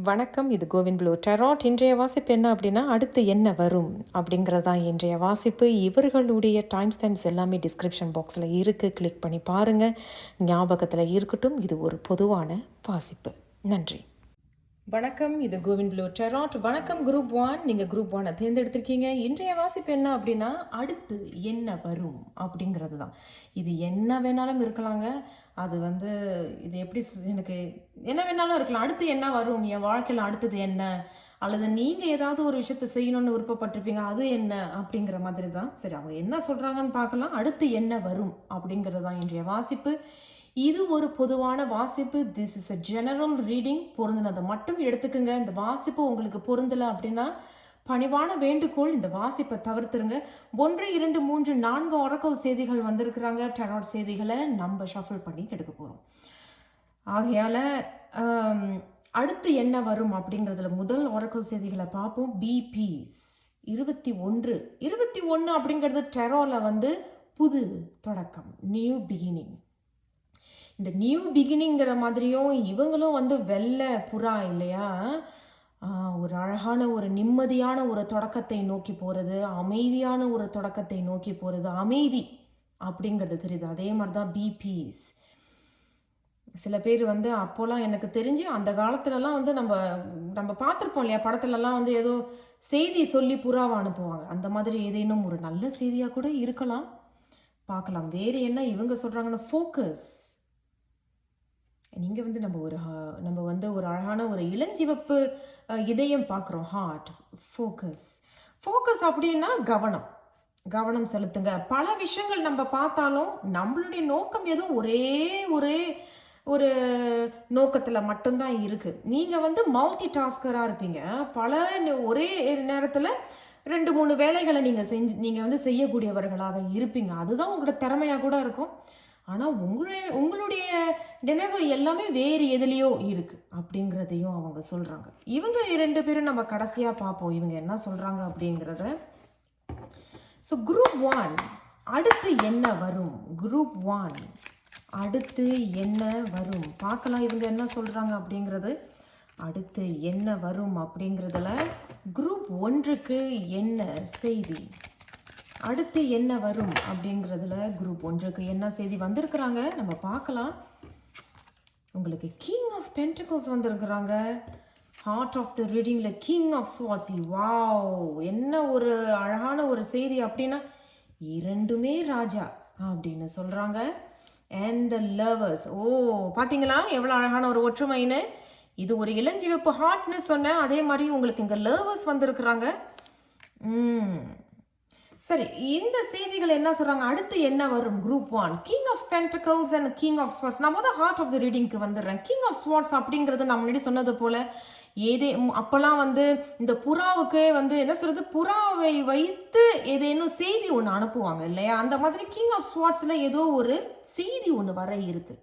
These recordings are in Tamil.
வணக்கம். இது கோவின் ப்ளூ டெராட். இன்றைய வாசிப்பு என்ன அப்படின்னா, அடுத்து என்ன வரும் அப்படிங்கிறது தான் இன்றைய வாசிப்பு. இவர்களுடைய டைம்ஸ் எல்லாமே டிஸ்கிரிப்ஷன் பாக்ஸில் இருக்குது, கிளிக் பண்ணி பாருங்கள். ஞாபகத்தில் இருக்கட்டும், இது ஒரு பொதுவான வாசிப்பு. நன்றி. வணக்கம். இது கோவின் ப்ளூ டெராட். வணக்கம் குரூப் 1. நீங்கள் குரூப் 1 தேர்ந்தெடுத்திருக்கீங்க. இன்றைய வாசிப்பு என்ன அப்படின்னா, அடுத்து என்ன வரும் அப்படிங்கிறது தான். இது என்ன வேணாலும் இருக்கலாங்க. அது இது எப்படி எனக்கு என்ன வேணாலும் இருக்கலாம். அடுத்து என்ன வரும், என் வாழ்க்கையில் அடுத்தது என்ன, அல்லது நீங்கள் ஏதாவது ஒரு விஷயத்தை செய்யணும்னு விருப்பப்பட்டிருப்பீங்க, அது என்ன அப்படிங்கிற மாதிரி தான். சரி, அவங்க என்ன சொல்கிறாங்கன்னு பார்க்கலாம். அடுத்து என்ன வரும் அப்படிங்கிறது தான் இன்றைய வாசிப்பு. இது ஒரு பொதுவான வாசிப்பு. This is a general reading. பொருந்தினதை மட்டும் எடுத்துக்குங்க. இந்த வாசிப்பு உங்களுக்கு பொருந்தலை அப்படின்னா பணிவான வேண்டுகோள், இந்த வாசிப்பை தவிர்த்துருங்க. 1, 2, 3, 4 ஒரக்கல் செய்திகள் வந்திருக்கிறாங்க. டெராட் செய்திகளை நம்ம ஷஃபிள் பண்ணி எடுக்க போகிறோம். ஆகையால் அடுத்து என்ன வரும் அப்படிங்கிறதுல முதல் ஒரக்கல் செய்திகளை பார்ப்போம். பிபீஸ் 21 அப்படிங்கிறது டெரால புது தொடக்கம், நியூ பிகினிங். இந்த நியூ பிகினிங்கிற மாதிரியும் இவங்களும் வெள்ளை புறா இல்லையா, ஒரு அழகான ஒரு நிம்மதியான ஒரு தொடக்கத்தை நோக்கி போகிறது, அமைதியான ஒரு தொடக்கத்தை நோக்கி போகிறது. அமைதி அப்படிங்கிறது தெரியுது. அதே மாதிரி தான் பிபீஸ். சில பேர் அப்போலாம் எனக்கு தெரிஞ்சு அந்த காலத்துலலாம் நம்ம பார்த்துருப்போம் இல்லையா, படத்துலலாம் ஏதோ செய்தி சொல்லி புறாவை அனுப்புவாங்க. அந்த மாதிரி ஏதேனும் ஒரு நல்ல செய்தியாக கூட இருக்கலாம், பார்க்கலாம். வேறு என்ன இவங்க சொல்கிறாங்கன்னா, ஃபோக்கஸ். நீங்கள் நம்ம ஒரு அழகான ஒரு இளஞ்சிவப்பு இதயம் பார்க்குறோம், ஹார்ட். ஃபோக்கஸ் அப்படின்னா கவனம் செலுத்துங்க. பல விஷயங்கள் நம்ம பார்த்தாலும் நம்மளுடைய நோக்கம் ஏதோ ஒரே ஒரு நோக்கத்தில் மட்டும்தான் இருக்குது. நீங்கள் மல்டி டாஸ்கராக இருப்பீங்க. ஒரே நேரத்தில் 2-3 வேலைகளை நீங்கள் செய்யக்கூடியவர்களாக இருப்பீங்க. அதுதான் உங்களோட திறமையாக கூட இருக்கும். ஆனால் உங்களுடைய நினைவு எல்லாமே வேறு எதுலேயோ இருக்குது அப்படிங்கிறதையும் அவங்க சொல்கிறாங்க. இவங்க 2 பேரும் நம்ம கடைசியாக பார்ப்போம் இவங்க என்ன சொல்கிறாங்க அப்படிங்கிறத. ஸோ குரூப் 1 அடுத்து என்ன வரும், குரூப் 1 அடுத்து என்ன வரும் பார்க்கலாம். இவங்க என்ன சொல்கிறாங்க அப்படிங்கிறது. அடுத்து என்ன வரும் அப்படிங்கிறதுல குரூப் 1க்கு என்ன செய்தி, அடுத்து என்ன வரும் அப்படிங்கிறதுல குரூப் 1க்கு என்ன செய்தி வந்திருக்கிறாங்க நம்ம பார்க்கலாம். உங்களுக்கு கிங் ஆஃப் பென்டிகல்ஸ் வந்திருக்கிறாங்க. ஹார்ட் ஆஃப் த ரீடிங்கில் கிங் ஆஃப் ஸ்வார்ட்ஸ். வாவ், என்ன ஒரு அழகான ஒரு செய்தி அப்படின்னா, 2மே ராஜா அப்படின்னு சொல்கிறாங்க. And the lovers. பார்த்தீங்களா எவ்வளோ அழகான ஒரு ஒற்றுமைன்னு. இது ஒரு இளஞ்சிவப்பு ஹார்ட்னு சொன்னேன். அதே மாதிரி உங்களுக்கு இங்கே லவர்ஸ் வந்திருக்கிறாங்க. சரி, இந்த செய்திகள் என்ன சொல்றாங்க, அடுத்து என்ன வரும் group 1. King of pentacles and king of swords. நான் ஹார்ட் ஆஃப் த ரீடிங்க்கு வந்துடுறேன். கிங் ஆஃப் ஸ்வார்ட்ஸ் அப்படிங்கிறது நான் முன்னாடி சொன்னது போல அப்போல்லாம் இந்த புறாவுக்கு என்ன சொல்றது, புறாவை வைத்து ஏதேனும் செய்தி ஒன்று அனுப்புவாங்க இல்லையா, அந்த மாதிரி கிங் ஆஃப் ஸ்வார்ட்ஸில் ஏதோ ஒரு செய்தி ஒன்று வர இருக்கு.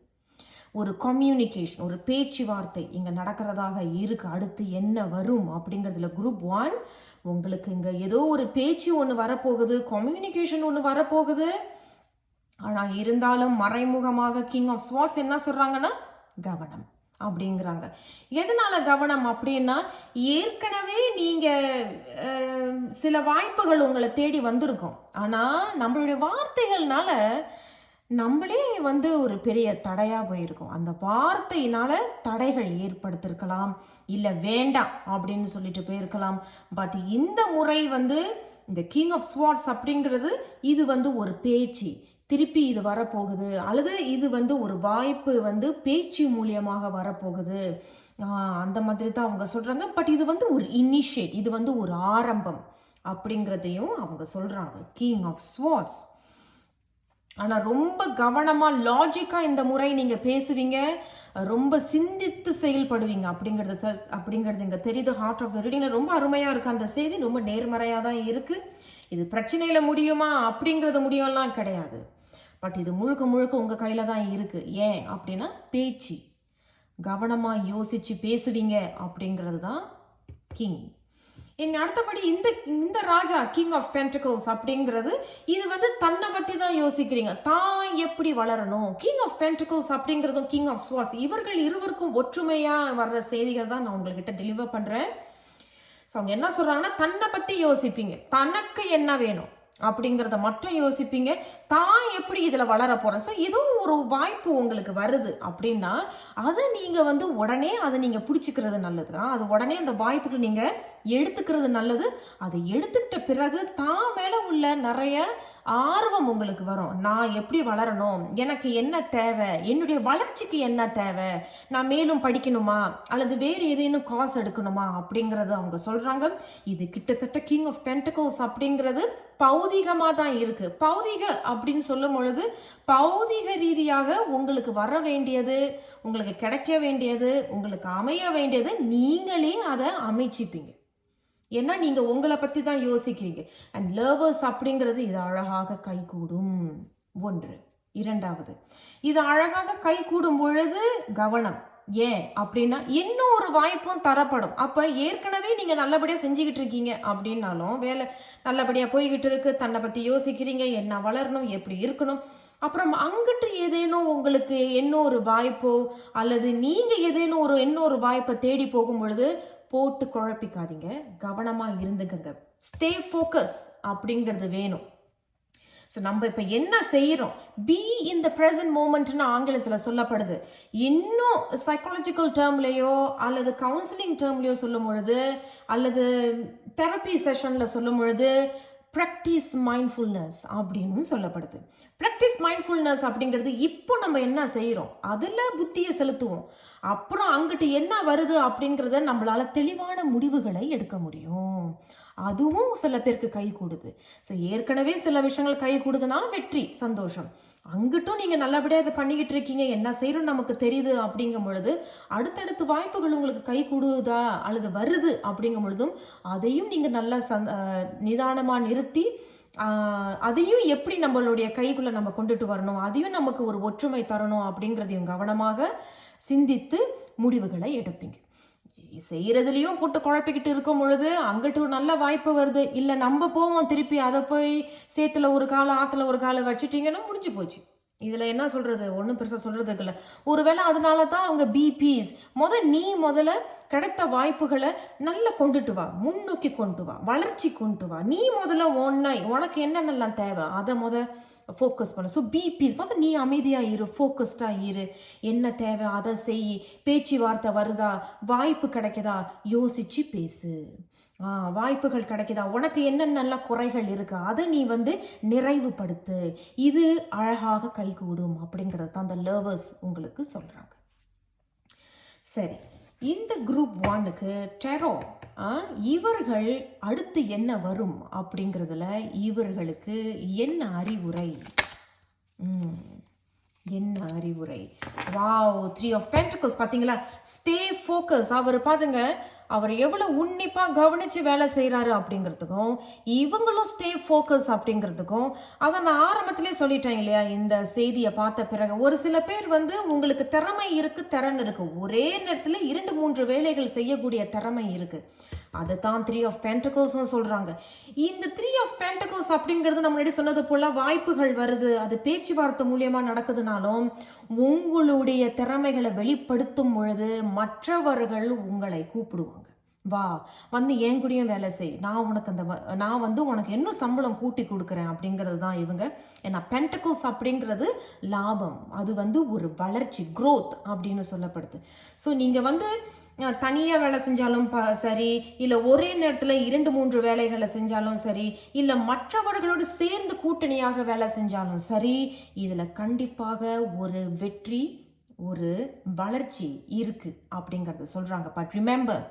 ஒரு கம்யூனிகேஷன், ஒரு பேச்சுவார்த்தை இங்கே நடக்கிறதாக இருக்கு. அடுத்து என்ன வரும் அப்படிங்கிறதுல குரூப் 1 உங்களுக்கு இங்கே ஏதோ ஒரு பேச்சு ஒன்று வரப்போகுது, கம்யூனிகேஷன் ஒன்று வரப்போகுது. ஆனால் இருந்தாலும் மறைமுகமாக கிங் ஆஃப் ஸ்வார்ட்ஸ் என்ன சொல்கிறாங்கன்னா, கவனம் அப்படிங்கிறாங்க. எதனால கவனம் அப்படின்னா, ஏற்கனவே நீங்கள் சில வாய்ப்புகள் உங்களை தேடி வந்திருக்கும். ஆனால் நம்மளுடைய வார்த்தைகள்னால நம்மளே ஒரு பெரிய தடையாக போயிருக்கும். அந்த வார்த்தையினால தடைகள் ஏற்படுத்திருக்கலாம், இல்லை வேண்டாம் அப்படின்னு சொல்லிட்டு போயிருக்கலாம். பட் இந்த முறை இந்த கிங் ஆஃப் ஸ்வார்ட்ஸ் அப்படிங்கிறது இது ஒரு பேச்சு, திருப்பி இது வரப்போகுது, அல்லது இது ஒரு வாய்ப்பு பேச்சு மூலியமாக வரப்போகுது. அந்த மாதிரி தான் அவங்க சொல்றாங்க. பட் இது ஒரு இனிஷியேட், இது ஒரு ஆரம்பம் அப்படிங்கிறதையும் அவங்க சொல்றாங்க, கிங் ஆஃப் ஸ்வார்ட்ஸ். ஆனால் ரொம்ப கவனமாக லாஜிக்காக இந்த முறை நீங்கள் பேசுவீங்க, ரொம்ப சிந்தித்து செயல்படுவீங்க அப்படிங்கிறது இங்கே தெரியுது. ஹார்ட் ஆஃப் த ரீடிங்கில் ரொம்ப அருமையாக இருக்குது அந்த செய்தி. ரொம்ப நேர்மறையாக தான் இருக்குது. இது பிரச்சனையில் முடியுமா அப்படிங்கிறது முடியும்லாம் கிடையாது. பட் இது முழுக்க உங்கள் கையில் தான் இருக்குது. ஏன் அப்படின்னா, பேச்சு கவனமாக யோசித்து பேசுவீங்க அப்படிங்கிறது தான் கிங். என் அடுத்தபடி இந்த இந்த ராஜா கிங் ஆஃப் பென்டிகல்ஸ் அப்படிங்கிறது இது வந்து தன்னை பத்தி தான் யோசிக்கிறீங்க, தான் எப்படி வளரணும். கிங் ஆஃப் பென்டிகல்ஸ் அப்படிங்கிறதும் கிங் ஆஃப் ஸ்வார்ட்ஸ் இவர்கள் இருவருக்கும் ஒற்றுமையா வர்ற செய்திகள் தான் நான் உங்ககிட்ட டெலிவர் பண்றேன். ஸோ அவங்க என்ன சொல்றாங்கன்னா, தன்னை பத்தி யோசிப்பீங்க, தனக்கு என்ன வேணும் அப்படிங்கிறத மட்டும் யோசிப்பீங்க, தான் எப்படி இதில் வளர போகிறேன். ஸோ இதுவும் ஒரு வாய்ப்பு உங்களுக்கு வருது அப்படின்னா அதை நீங்கள் வந்து உடனே அதை நீங்கள் பிடிச்சிக்கிறது நல்லது தான். அது உடனே அந்த வாய்ப்புகள் நீங்கள் எடுத்துக்கிறது நல்லது. அதை எடுத்துக்கிட்ட பிறகு தான் மேலே உள்ள நிறைய ஆர்வம் உங்களுக்கு வரும். நான் எப்படி வளரணும், எனக்கு என்ன தேவை, என்னுடைய வளர்ச்சிக்கு என்ன தேவை, நான் மேலும் படிக்கணுமா அல்லது வேறு ஏதேனும் காசு எடுக்கணுமா அப்படிங்கறது அவங்க சொல்றாங்க. இது கிட்டத்தட்ட கிங் ஆஃப் பென்டிகல்ஸ் அப்படிங்கிறது பௌதிகமா தான் இருக்கு. பௌதிக அப்படின்னு சொல்லும் பொழுது பௌதிக ரீதியாக உங்களுக்கு வர வேண்டியது, உங்களுக்கு கிடைக்க வேண்டியது, உங்களுக்கு அமைய வேண்டியது நீங்களே அதை அமைச்சிப்பீங்க. ஏன்னா நீங்க உங்களை பத்தி தான் யோசிக்கிறீங்க. அண்ட் லவர்ஸ் அப்படிங்கிறது இது அழகாக கைகூடும். ஒன்று. இரண்டாவது, இது அழகாக கைகூடும் பொழுது கவனம். ஏன் அப்படின்னா இன்னொரு வாய்ப்பும் தரப்படும். அப்ப ஏற்கனவே நீங்க நல்லபடியா செஞ்சுக்கிட்டு இருக்கீங்க அப்படின்னாலும், வேலை நல்லபடியா போய்கிட்டு இருக்கு, தன்னை பத்தி யோசிக்கிறீங்க, என்ன வளரணும், எப்படி இருக்கணும், அப்புறம் அங்கிட்டு ஏதேனும் உங்களுக்கு இன்னொரு வாய்ப்போ அல்லது நீங்க ஏதேனும் இன்னொரு வாய்ப்பை தேடி போகும் பொழுது போட்டு குழப்பிக்காதீங்க, கவனமா இருந்துக்கங்க. ஸ்டே ஃபோக்கஸ் அப்படிங்கிறது வேணும். ஸோ நம்ம இப்போ என்ன செய்கிறோம், பி இன் த ப்ரெசன்ட் மூமெண்ட்னு ஆங்கிலத்தில் சொல்லப்படுது. இன்னும் சைக்காலஜிக்கல் டேர்ம்லேயோ அல்லது கவுன்சிலிங் டேர்ம்லேயோ சொல்லும் பொழுது அல்லது தெரப்பி செஷனில் சொல்லும் பொழுது ப்ராக்டிஸ் மைண்ட்ஃபுல்னஸ் அப்படின்னு சொல்லப்படுது. ப்ராக்டிஸ் மைண்ட்ஃபுல்னஸ் அப்படிங்கிறது இப்போ நம்ம என்ன செய்கிறோம் அதில் புத்தியை செலுத்துவோம். அப்புறம் அங்கிட்டு என்ன வருது அப்படிங்கிறத நம்மளால தெளிவான முடிவுகளை எடுக்க முடியும். அதுவும் சில பேருக்கு கை கூடுது. ஸோ ஏற்கனவே சில விஷயங்கள் கை கூடுதுன்னா வெற்றி, சந்தோஷம். அங்கிட்டும் நீங்கள் நல்லபடியாக இதை பண்ணிக்கிட்டு இருக்கீங்க, என்ன செய்யணும் நமக்கு தெரியுது அப்படிங்கும் பொழுது அடுத்தடுத்து வாய்ப்புகள் உங்களுக்கு கை கூடுதா அல்லது வருது அப்படிங்கும் பொழுதும் அதையும் நீங்கள் நல்லா நிதானமாக நிறுத்தி அதையும் எப்படி நம்மளுடைய கைக்குள்ளே நம்ம கொண்டுட்டு வரணும், அதையும் நமக்கு ஒரு ஒற்றுமை தரணும் அப்படிங்கிறதையும் கவனமாக சிந்தித்து முடிவுகளை எடுப்பீங்க. செய்கிறதுலையும் போட்டு குழப்பிக்கிட்டு இருக்கும் பொழுது அங்கிட்டு ஒரு நல்ல வாய்ப்பு வருது, இல்லை நம்ம போவோம் திருப்பி அதை போய் சேத்துல ஒரு காலை ஆற்றுல ஒரு காலை வச்சுட்டிங்கன்னா முடிஞ்சு போச்சு. இதில் என்ன சொல்கிறது, ஒன்றும் பெருசாக சொல்கிறதுக்கு இல்லை. ஒருவேளை அதனால தான் அவங்க பிபிஸ் முதல்ல கிடைத்த வாய்ப்புகளை நல்லா கொண்டுட்டு வா, முன்னோக்கி கொண்டு வா, வளர்ச்சி கொண்டு வா. நீ முதல்ல உனக்கு என்னென்னலாம் தேவை அதை ஃபோக்கஸ் பண்ணு. ஸோ பிபிஸ் நீ அமைதியாக இரு, ஃபோக்கஸ்டாக இரு, என்ன தேவை அதை செய், பேச்சுவார்த்தை வருதா, வாய்ப்பு கிடைக்குதா யோசிச்சு பேசு, வாய்ப்புகள் கிடைக்குதா, உனக்கு என்னென்ன குறைகள் இருக்கு அதை நீ நிறைவுபடுத்து, இது அழகாக கைகூடும் அப்படிங்கிறது தான் அந்த லவர்ஸ் உங்களுக்கு சொல்றாங்க. சரி, இந்த குரூப் 1க்கு டெரோ இவர்கள் அடுத்து என்ன வரும் அப்படிங்கிறதுல இவர்களுக்கு என்ன அறிவுரை, என்ன அறிவுரை? வாவ், 3 ஆஃப் பென்டிகல்ஸ் பார்த்தீங்களா? Stay focus. அவர் பாருங்க, அவர் எவ்வளவு உன்னிப்பா கவனிச்சு வேலை செய்யறாரு அப்படிங்கிறதுக்கும் இவங்களும் ஸ்டே ஃபோக்கஸ் அப்படிங்கிறதுக்கும் அதை நான் ஆரம்பத்திலே சொல்லிட்டேன் இல்லையா. இந்த செய்தியை பார்த்த பிறகு ஒரு சில பேர் உங்களுக்கு திறமை இருக்கு, திறன் இருக்கு, ஒரே நேரத்தில் 2-3 வேலைகள் செய்யக்கூடிய திறமை இருக்கு. அதுதான் 3 ஆஃப் பென்டிகல்ஸ் சொல்றாங்க. இந்த 3 ஆஃப் பென்டிகல்ஸ் அப்படிங்கிறது நம்ம முன்னாடி சொன்னது போல வாய்ப்புகள் வருது, அது பேச்சுவார்த்தை மூலியமா நடக்குதுனாலும் உங்களுடைய திறமைகளை வெளிப்படுத்தும் பொழுது மற்றவர்கள் உங்களை கூப்பிடுவாங்க. வா என் கூடயும் வேலை செய், நான் உனக்கு உனக்கு இன்னும் சம்பளம் கூட்டி கொடுக்குறேன் அப்படிங்கிறது தான் இவங்க. ஏன்னா பென்டிகல்ஸ் அப்படிங்கிறது லாபம், அது ஒரு வளர்ச்சி, growth அப்படின்னு சொல்லப்படுது. ஸோ நீங்க தனியாக வேலை செஞ்சாலும் சரி, இல்லை ஒரே நேரத்தில் 2-3 வேலைகளை செஞ்சாலும் சரி, இல்லை மற்றவர்களோடு சேர்ந்து கூட்டணியாக வேலை செஞ்சாலும் சரி, இதில் கண்டிப்பாக ஒரு வெற்றி, ஒரு வளர்ச்சி இருக்கு அப்படிங்கிறத சொல்றாங்க. பட் ரிமெம்பர்,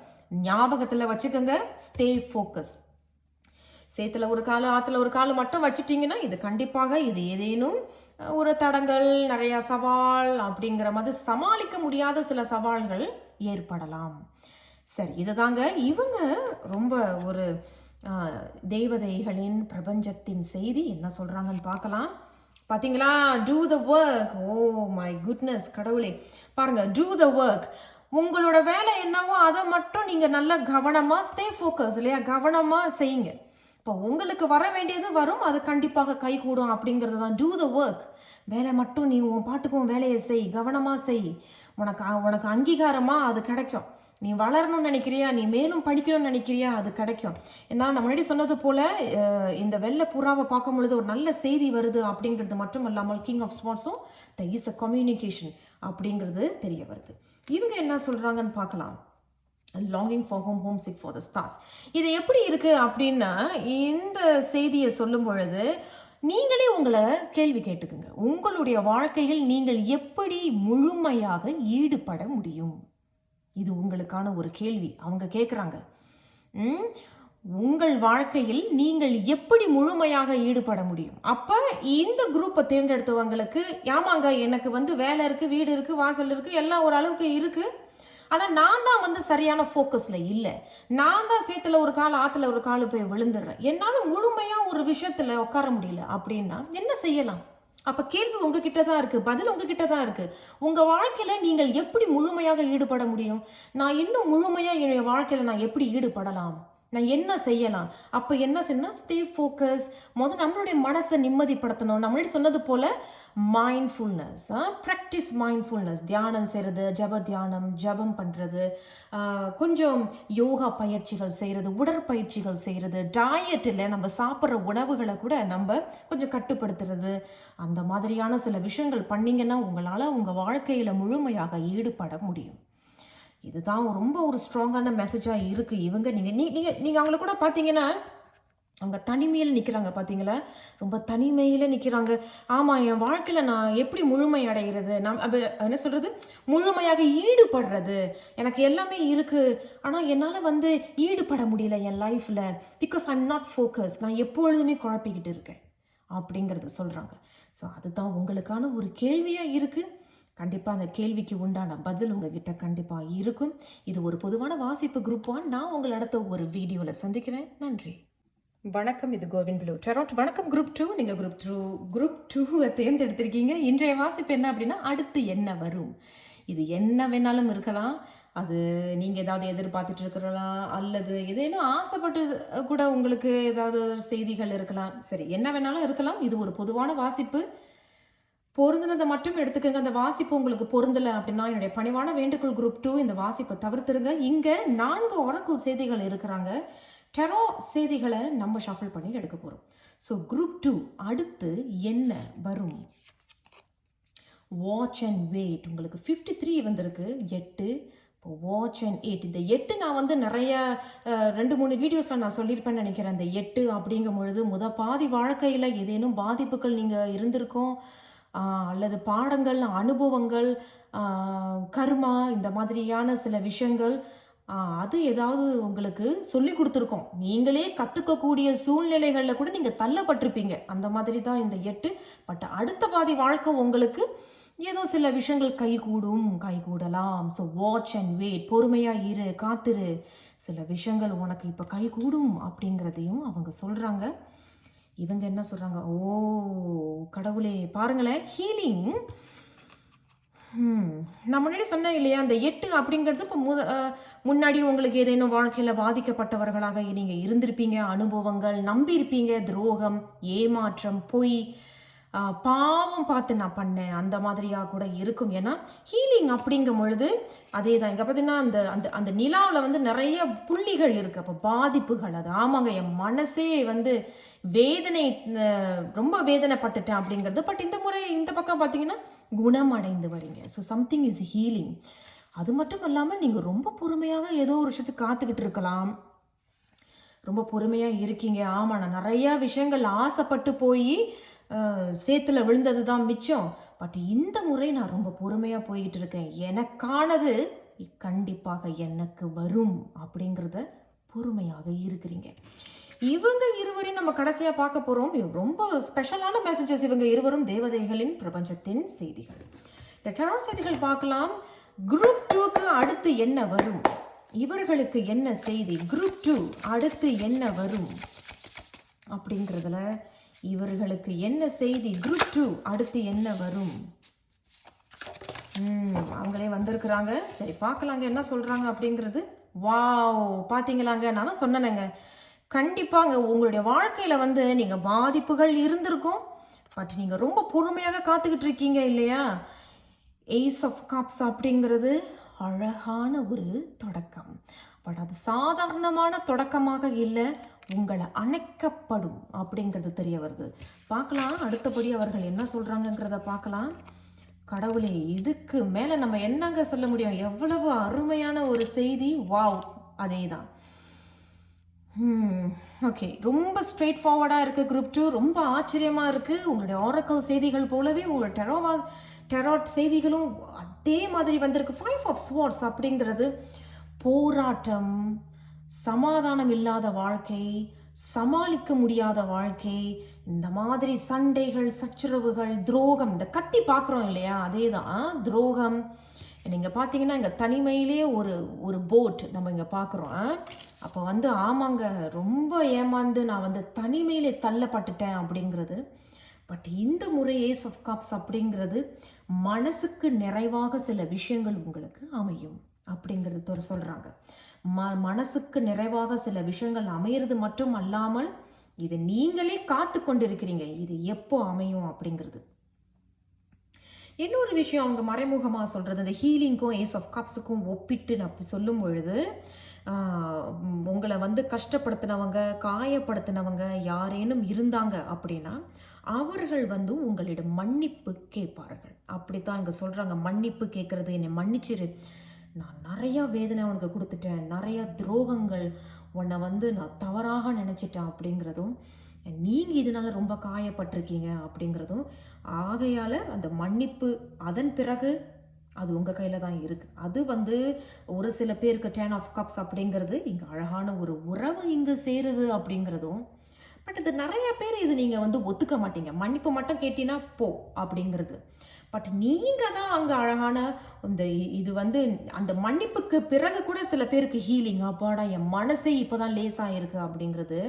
ஞாபகத்தில் வச்சுக்கோங்க, ஸ்டே ஃபோக்கஸ். சேத்துல ஒரு காலு ஆற்றுல ஒரு காலு மட்டும் வச்சுட்டிங்கன்னா இது கண்டிப்பாக இது ஏதேனும் ஒரு தடங்கள், நிறையா சவால் அப்படிங்கிற மாதிரி சமாளிக்க முடியாத சில சவால்கள் ஏற்படலாம். சரி, இதுதாங்க இவங்க ரொம்ப ஒரு தேவதைகளின் பிரபஞ்சத்தின் செய்தி என்ன சொல்றாங்கன்னு பார்க்கலாம். பார்த்தீங்களா? Do the work. Oh my goodness, கடவுளே பாருங்க, டூ த ஒர்க். உங்களோட வேலை என்னவோ அதை மட்டும் நீங்க நல்லா கவனமா ஸ்டே ஃபோக்கஸ் இல்லையா, கவனமா செய்யுங்க. இப்போ உங்களுக்கு வர வேண்டியது வரும், அது கண்டிப்பாக கை கூடும் அப்படிங்கிறது தான். Do the work. வேலை மட்டும் நீ உன் பாட்டுக்கும் வேலையை செய், கவனமா செய். உனக்கு அங்கீகாரமா அது கிடைக்கும். நீ வளரணும்னு நினைக்கிறியா, நீ மேலும் படிக்கணும்னு நினைக்கிறியா, அது கிடைக்கும். ஏன்னா நான் முன்னாடி சொன்னது போல இந்த வெள்ளை புறாவை பார்க்கும் பொழுது ஒரு நல்ல செய்தி வருது அப்படிங்கிறது மட்டும் இல்லாமல் கிங் ஆஃப் ஸ்வார்ட்ஸும் த இஸ் அ கம்யூனிகேஷன் அப்படிங்கிறது தெரிய வருது. இவங்க என்ன சொல்றாங்கன்னு பார்க்கலாம். Longing for home, homesick for the stars. இது எப்படி இருக்கு அப்படின்னா, இந்த செய்தியை சொல்லும் பொழுது நீங்களே உங்களை கேள்வி கேட்டுக்குங்க. உங்களுடைய வாழ்க்கையில் நீங்கள் எப்படி முழுமையாக ஈடுபட முடியும்? இது உங்களுக்கான ஒரு கேள்வி அவங்க கேட்குறாங்க. உங்கள் வாழ்க்கையில் நீங்கள் எப்படி முழுமையாக ஈடுபட முடியும்? அப்போ இந்த குரூப்பை தேர்ந்தெடுத்தவங்களுக்கு, ஆமாங்க எனக்கு வேலை இருக்குது, வீடு இருக்குது, வாசல் இருக்குது, எல்லாம் ஒரு அளவுக்கு இருக்குது, ஆனால் நான் தான் சரியான ஃபோக்கஸில் இல்லை, நான் தான் சேத்துல ஒரு கால் ஆற்றுல ஒரு கால் போய் விழுந்துடுறேன், என்னால் முழுமையாக ஒரு விஷயத்தில் உட்கார முடியல அப்படின்னா என்ன செய்யலாம்? அப்போ கேள்வி உங்ககிட்ட தான் இருக்குது, பதில் உங்ககிட்ட தான் இருக்குது. உங்கள் வாழ்க்கையில் நீங்கள் எப்படி முழுமையாக ஈடுபட முடியும்? நான் இன்னும் முழுமையாக என்னுடைய வாழ்க்கையில் நான் எப்படி ஈடுபடலாம்? நான் என்ன செய்யலாம்? அப்போ என்ன செய்யணும்? Stay focus. நம்மளுடைய மனசை நிம்மதிப்படுத்தணும். நான் முன்னாடி சொன்னது போல் மைண்ட்ஃபுல்னஸ், ப்ராக்டிஸ் மைண்ட்ஃபுல்னஸ், தியானம் செய்கிறது, ஜபம் பண்ணுறது, கொஞ்சம் யோகா பயிற்சிகள் செய்கிறது, உடற்பயிற்சிகள் செய்கிறது, டயட்டில் நம்ம சாப்பிட்ற உணவுகளை கூட நம்ம கொஞ்சம் கட்டுப்படுத்துறது, அந்த மாதிரியான சில விஷயங்கள் பண்ணிங்கன்னா உங்களால் உங்கள் வாழ்க்கையில் முழுமையாக ஈடுபட முடியும். இதுதான் ரொம்ப ஒரு ஸ்ட்ராங்கான மெசேஜாக இருக்குது. இவங்க நீங்கள் அவங்கள கூட பார்த்தீங்கன்னா அவங்க தனிமையில் நிற்கிறாங்க, பார்த்தீங்களா? ரொம்ப தனிமையில் நிற்கிறாங்க. ஆமாம், என் வாழ்க்கையில் நான் எப்படி முழுமை அடைகிறது, நான் என்ன சொல்கிறது, முழுமையாக ஈடுபடுறது, எனக்கு எல்லாமே இருக்குது, ஆனால் என்னால் ஈடுபட முடியல என் லைஃப்பில், பிகாஸ் ஐம் நாட் ஃபோக்கஸ், நான் எப்பொழுதுமே குழப்பிக்கிட்டு இருக்கேன் அப்படிங்கிறது சொல்கிறாங்க. ஸோ அதுதான் உங்களுக்கான ஒரு கேள்வியாக இருக்குது. கண்டிப்பாக அந்த கேள்விக்கு உண்டான பதில் உங்ககிட்ட கண்டிப்பாக இருக்கும். இது ஒரு பொதுவான வாசிப்பு குரூப் 1. நான் உங்களை அடுத்த ஒரு வீடியோவில் சந்திக்கிறேன். நன்றி, வணக்கம். இது கோவின் ப்ளூ டெராட். வணக்கம் குரூப் 2. நீங்கள் குரூப் 2 தேர்ந்தெடுத்திருக்கீங்க. இன்றைய வாசிப்பு என்ன அப்படின்னா, அடுத்து என்ன வரும். இது என்ன வேணாலும் இருக்கலாம். அது நீங்கள் ஏதாவது எதிர்பார்த்துட்டு இருக்கிறலாம், அல்லது ஏதேனும் ஆசைப்பட்டு கூட உங்களுக்கு ஏதாவது செய்திகள் இருக்கலாம். சரி, என்ன வேணாலும் இருக்கலாம். இது ஒரு பொதுவான வாசிப்பு. பொருந்தினதை மட்டும் எடுத்துக்கோங்க. அந்த வாசிப்பு உங்களுக்கு பொருந்தலை அப்படின்னா என்னுடைய பணிவான வேண்டுகோள், குரூப் 2 இந்த வாசிப்பை தவிர்த்துருங்க. இங்கே 4 ஒராக்கிள் செய்திகள் இருக்கிறாங்க. டெரோ செய்திகளை நம்ம ஷஃபிள் பண்ணி எடுக்க போகிறோம். ஸோ குரூப் 2 அடுத்து என்ன வரும்? Watch and wait. உங்களுக்கு 53 வந்திருக்கு, 8. இப்போ வாட்ச் அண்ட் 8. இந்த 8 நான் நிறைய 2-3 வீடியோஸில் நான் சொல்லியிருப்பேன்னு நினைக்கிறேன். இந்த 8 அப்படிங்கும் பொழுது பாதி வாழ்க்கையில் ஏதேனும் பாதிப்புகள் நீங்கள் இருந்திருக்கோம், அல்லது பாடங்கள், அனுபவங்கள், கர்மா, இந்த மாதிரியான சில விஷயங்கள் அது ஏதாவது உங்களுக்கு சொல்லி கொடுத்துருக்கோம். நீங்களே கற்றுக்கக்கூடிய சூழ்நிலைகளில் கூட நீங்கள் தள்ளப்பட்டிருப்பீங்க. அந்த மாதிரி தான் இந்த 8. பட் அடுத்த பாதி வாழ்க்கை உங்களுக்கு ஏதோ சில விஷயங்கள் கைகூடலாம். ஸோ வாட்ச் அண்ட் வெயிட், பொறுமையாக இரு, காத்திரு, சில விஷயங்கள் உனக்கு இப்போ கைகூடும் அப்படிங்கிறதையும் அவங்க சொல்கிறாங்க. இவங்க என்ன சொல்கிறாங்க? ஓ கடவுளே, பாருங்களேன், ஹீலிங். நான் முன்னாடி சொன்னேன் இல்லையா, அந்த 8 அப்படிங்கிறது இப்போ முன்னாடி உங்களுக்கு ஏதேனும் வாழ்க்கையில் பாதிக்கப்பட்டவர்களாக நீங்கள் இருந்திருப்பீங்க, அனுபவங்கள், நம்பியிருப்பீங்க, துரோகம், ஏமாற்றம், பொய், பாவம் பார்த்து நான் பண்ணேன், அந்த மாதிரியாக கூட இருக்கும். ஏன்னா ஹீலிங் அப்படிங்கும் பொழுது அதே தான். இங்கே பார்த்தீங்கன்னா அந்த அந்த அந்த நிலாவில் நிறைய புள்ளிகள் இருக்குது. அப்போ பாதிப்புகள், அது ஆமாங்க, என் மனசே வேதனை, ரொம்ப வேதனைப்பட்டுட்டேன் அப்படிங்கிறது. பட் இந்த முறை இந்த பக்கம் பார்த்தீங்கன்னா குணமடைந்து வரீங்க. So something is healing. அது மட்டும் இல்லாமல் நீங்கள் ரொம்ப பொறுமையாக ஏதோ ஒரு விஷயத்துக்கு காத்துக்கிட்டு இருக்கலாம், ரொம்ப பொறுமையாக இருக்கீங்க. ஆமாம், நான் நிறையா விஷயங்கள் ஆசைப்பட்டு போய் சேத்துல விழுந்தது தான் மிச்சம், பட் இந்த முறை நான் ரொம்ப பொறுமையாக போய்கிட்டு இருக்கேன், எனக்கானது கண்டிப்பாக எனக்கு வரும் அப்படிங்கிறத பொறுமையாக இருக்கிறீங்க. இவங்க இருவரையும் நம்ம கடைசியாக பார்க்க போகிறோம். ரொம்ப ஸ்பெஷலான மெசேஜஸ். இவங்க இருவரும் தேவதைகளின் பிரபஞ்சத்தின் செய்திகள். இந்த டெராட் செய்திகள் பார்க்கலாம். குரூப் 2க்கு அடுத்து என்ன வரும், இவர்களுக்கு என்ன செய்தி, குரூப் 2 அடுத்து என்ன வரும் அப்படிங்கிறதுல இவர்களுக்கு என்ன செய்தி, குரூப் 2 அடுத்து என்ன வரும். அவங்களே வந்திருக்கிறாங்க. சரி பார்க்கலாங்க என்ன சொல்கிறாங்க அப்படிங்கிறது. வாவ், பார்த்தீங்களாங்க, நான் தான் சொன்னேனுங்க, கண்டிப்பாங்க உங்களுடைய வாழ்க்கையில் வந்து நீங்கள் பாதிப்புகள் இருந்திருக்கும். பட் நீங்கள் ரொம்ப பொறுமையாக காத்துக்கிட்டு இருக்கீங்க இல்லையா? ஏஸ் ஆஃப் கப்ஸ் அப்படிங்கிறது அழகான ஒரு தொடக்கம். பட் அது சாதாரணமான தொடக்கமாக இல்லை, உங்களை அணைக்கப்படும் அப்படிங்கிறது தெரிய வருது. பார்க்கலாம் அடுத்தபடி அவர்கள் என்ன சொல்கிறாங்கங்கிறத பார்க்கலாம். கடவுளே, இதுக்கு மேலே நம்ம என்னங்க சொல்ல முடியும்? எவ்வளவு அருமையான ஒரு செய்தி. வாவ், அதே தான். ஓகே, ரொம்ப ஸ்ட்ரெயிட் ஃபார்வர்டாக இருக்குது குரூப் 2. ரொம்ப ஆச்சரியமாக இருக்குது. உங்களுடைய ஆரக்கல் செய்திகள் போலவே உங்களோட டெராட் செய்திகளும் அதே மாதிரி வந்திருக்கு. 5 ஆஃப் ஸ்வார்ட்ஸ் அப்படிங்கிறது போராட்டம், சமாதானம் இல்லாத வாழ்க்கை, சமாளிக்க முடியாத வாழ்க்கை, இந்த மாதிரி சண்டைகள், சச்சரவுகள், துரோகம், இந்த கத்தி பார்க்குறோம் இல்லையா, அதே தான் துரோகம். நீங்கள் பார்த்தீங்கன்னா இங்கே தனிமையிலே ஒரு போட் நம்ம இங்கே பார்க்குறோம். அப்போ வந்து ஆமாங்க, ரொம்ப ஏமாந்து நான் வந்து தனிமையிலே தள்ளப்பட்டுட்டேன் அப்படிங்கிறது. பட் இந்த முறை ஏஸ் ஆஃப் கப்ஸ் அப்படிங்கிறது மனசுக்கு நிறைவாக சில விஷயங்கள் உங்களுக்கு அமையும் அப்படிங்கிறது சொல்கிறாங்க. மனசுக்கு நிறைவாக சில விஷயங்கள் அமையிறது மட்டும் அல்லாமல் இதை நீங்களே காத்து கொண்டிருக்கிறீங்க, இது எப்போ அமையும் அப்படிங்கிறது. இன்னொரு விஷயம் அவங்க மறைமுகமாக சொல்கிறது, இந்த ஹீலிங்க்கும் ஏஸ் ஆஃப் கப்ஸுக்கும் ஒப்பிட்டு நான் சொல்லும் பொழுது, உங்களை வந்து கஷ்டப்படுத்தினவங்க, காயப்படுத்தினவங்க யாரேனும் இருந்தாங்க அப்படின்னா அவர்கள் வந்து உங்களிடம் மன்னிப்பு கேட்பார்கள். அப்படித்தான் இங்கே சொல்கிறாங்க. மன்னிப்பு கேட்குறது, என்னை மன்னிச்சிரு, நான் நிறையா வேதனை உனக்கு கொடுத்துட்டேன், நிறையா துரோகங்கள், உன்னை வந்து நான் தவறாக நினச்சிட்டேன் அப்படிங்கிறதும், நீங்கள் இதனால் ரொம்ப காயப்பட்டிருக்கீங்க அப்படிங்கிறதும். ஆகையால் அந்த மன்னிப்பு அதன் பிறகு அது உங்கள் கையில் தான் இருக்குது. அது வந்து ஒரு சில பேருக்கு 10 ஆஃப் கப்ஸ் அப்படிங்கிறது இங்கே அழகான ஒரு உறவு இங்கே சேருது அப்படிங்கிறதும். பட் இது நிறைய பேர் இது நீங்கள் வந்து ஒத்துக்க மாட்டீங்க. மன்னிப்பு மட்டும் கேட்டினா போ அப்படிங்கிறது. பட் நீங்கள் தான் அங்கே அழகான இந்த இது வந்து அந்த மன்னிப்புக்கு பிறகு கூட சில பேருக்கு ஹீலிங், அப்பாடா என் மனசே இப்போ தான் லேஸாக இருக்குது அப்படிங்கிறது.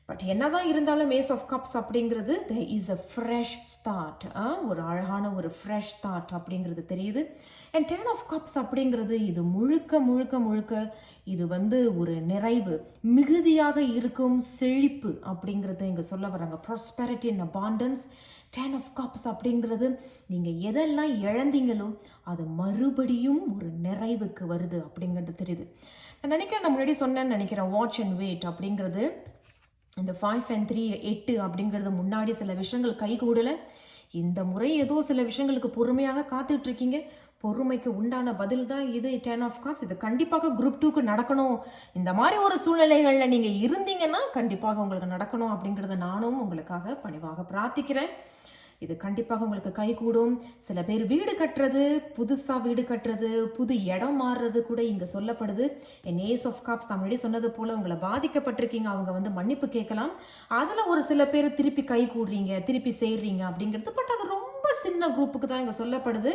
பட் என்னதான் இருந்தாலும் ஏஸ் ஆஃப் கப்ஸ் அப்படிங்கிறது there is a fresh start, ஒரு அழகான ஒரு ஃப்ரெஷ் ஸ்டார்ட் அப்படிங்கிறது தெரியுது. அண்ட் 10 ஆஃப் கப்ஸ் அப்படிங்கிறது இது முழுக்க முழுக்க முழுக்க இது வந்து ஒரு நிறைவு, மிகுதியாக இருக்கும் செழிப்பு அப்படிங்கிறது இங்கே சொல்ல வராங்க. Prosperity and abundance. 10 of cups அப்படிங்கிறது நீங்கள் எதெல்லாம் இழந்தீங்களோ அது மறுபடியும் ஒரு நிறைவுக்கு வருது அப்படிங்கிறது தெரியுது. நான் நினைக்கிறேன், நான் முன்னாடி சொன்னேன்னு நினைக்கிறேன், வாட்ச் அண்ட் வெயிட் அப்படிங்கிறது இந்த 5 and 3 8 அப்படிங்கிறது முன்னாடி சில விஷயங்கள் கை கூடலை. இந்த முறை ஏதோ சில விஷயங்களுக்கு பொறுமையாக காத்துட்டு இருக்கீங்க. பொறுமைக்கு உண்டான பதில் தான் இது 10 ஆஃப் கப்ஸ். இது கண்டிப்பாக குரூப் 2க்கு நடக்கணும். இந்த மாதிரி ஒரு சூழ்நிலைகளில் நீங்கள் இருந்தீங்கன்னா கண்டிப்பாக உங்களுக்கு நடக்கணும் அப்படிங்கிறத நானும் உங்களுக்காக பணிவாக பிரார்த்திக்கிறேன். இது கண்டிப்பாக உங்களுக்கு கை கூடும். சில பேர் வீடு கட்டுறது, புதுசாக வீடு கட்டுறது, புது இடம் மாறுறது கூட இங்கே சொல்லப்படுது. என் ஏஸ் ஆஃப் கப்ஸ் நான் முன்னாடி சொன்னது போல் உங்களை பாதிக்கப்பட்டிருக்கீங்க, அவங்க வந்து மன்னிப்பு கேட்கலாம். அதில் ஒரு சில பேர் திருப்பி கை கூடுறீங்க, திருப்பி சேர்றீங்க அப்படிங்கிறது. பட் அது ரொம்ப சின்ன குரூப்புக்கு தான் இங்கே சொல்லப்படுது.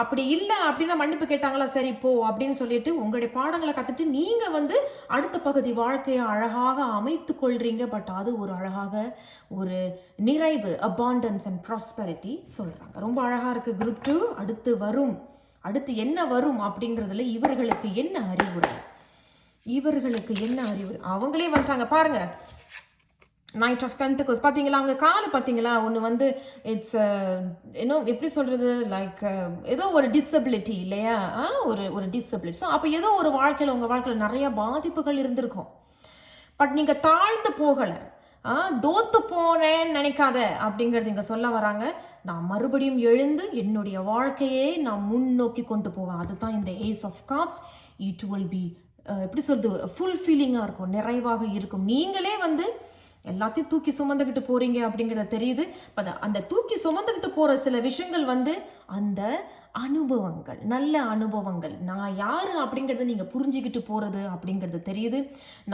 அப்படி இல்லை அப்படின்னா மன்னிப்பு கேட்டாங்களா, சரி போ அப்படின்னு சொல்லிட்டு உங்களுடைய பாடங்களை கற்றுட்டு நீங்கள் வந்து அடுத்த பகுதி வாழ்க்கையை அழகாக அமைத்து கொள்றீங்க. பட் அது ஒரு அழகாக ஒரு நிறைவு, அபாண்டன்ஸ் அண்ட் ப்ராஸ்பெரிட்டி சொல்கிறாங்க. ரொம்ப அழகாக இருக்குது குரூப் 2. அடுத்து என்ன வரும் அப்படிங்கிறதுல இவர்களுக்கு என்ன அறிவுரை, அவங்களே வந்துட்டாங்க பாருங்க. நைட் ஆஃப் பென்டக்கிள்ஸ் பார்த்தீங்களா, அவங்க காலு பார்த்தீங்களா, ஒன்று வந்து இட்ஸ் எப்படி சொல்கிறது, லைக் ஏதோ ஒரு டிசபிலிட்டி இல்லையா, ஒரு டிசபிலிட்டி. ஸோ அப்போ ஏதோ ஒரு வாழ்க்கையில் உங்கள் வாழ்க்கையில் நிறைய பாதிப்புகள் இருந்திருக்கும். பட் நீங்கள் தாழ்ந்து போகலை, தோத்து போனேன்னு நினைக்காத அப்படிங்கிறது இங்கே சொல்ல வராங்க. நான் மறுபடியும் எழுந்து என்னுடைய வாழ்க்கையே நான் முன்னோக்கி கொண்டு போவேன். அதுதான் இந்த ace of cups. It will be எப்படி சொல்கிறது, ஃபுல்ஃபில்லிங்காக இருக்கும், நிறைவாக இருக்கும். நீங்களே வந்து எல்லாத்தையும் தூக்கி சுமந்துக்கிட்டு போறீங்க அப்படிங்கிறது தெரியுது. அந்த தூக்கி சுமந்துக்கிட்டு போற சில விஷயங்கள் வந்து அந்த அனுபவங்கள், நல்ல அனுபவங்கள், நான் யாரு அப்படிங்கிறத நீங்க புரிஞ்சுக்கிட்டு போறது அப்படிங்கிறது தெரியுது.